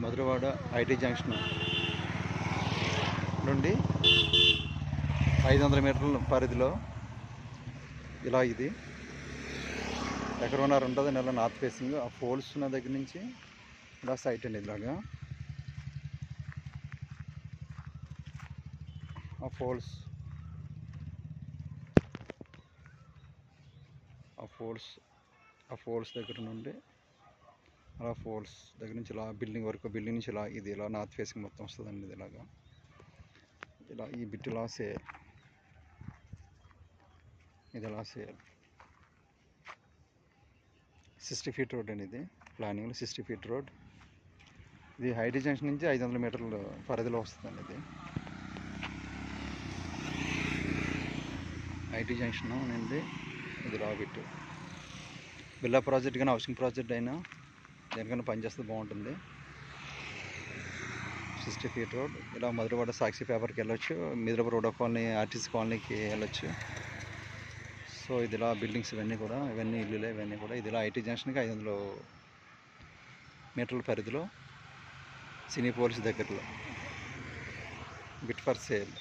Madhurawada IT junction నుండి 500 మీటర్ల పరిధిలో ఇలా ఇది ఎకరన్నర ఉంటుంది. నెల నార్త్ ఫేసింగ్. ఆ ఫోల్స్ ఉన్న దగ్గర నుంచి ఇలా సైట్ అండి. ఇలాగా ఆ ఫోల్స్ దగ్గర నుండి అలా ఫోల్స్ దగ్గర నుంచి ఇలా బిల్డింగ్ వరకు, బిల్డింగ్ నుంచి ఇలా ఇది ఇలా నార్త్ ఫేసింగ్ మొత్తం వస్తుందండి. ఇది ఇలాగా ఇలా ఈ బిట్ ఇలా సేల్, ఇది ఇలా సేల్ 60 ఫీట్ రోడ్ అండి. ఇది ప్లానింగ్లో 60 ఫీట్ రోడ్. ఇది ఐటీ జంక్షన్ నుంచి 500 మీటర్ల పరిధిలో వస్తుందండి. ఇది ఐటీ జంక్షన్ నుండి ఇది రాబిట్ బిల్లా ప్రాజెక్ట్ కానీ హౌసింగ్ ప్రాజెక్ట్ అయినా దేనికైనా పనిచేస్తే బాగుంటుంది. 60 ఫీట్ రోడ్. ఇలా మధురవాడ సాక్షి పేపర్కి వెళ్ళొచ్చు, మిదిరపు రోడ్ కాలనీ, ఆర్టీసీ కాలనీకి వెళ్ళొచ్చు. సో ఇది ఇలా బిల్డింగ్స్ ఇవన్నీ ఇల్లులే ఇవన్నీ కూడా ఇది ఇలా ఐటీ జంక్షన్కి 500 మీటర్ల పరిధిలో సినీ పోలీస్ దగ్గరలో బిట్ ఫర్ సేల్.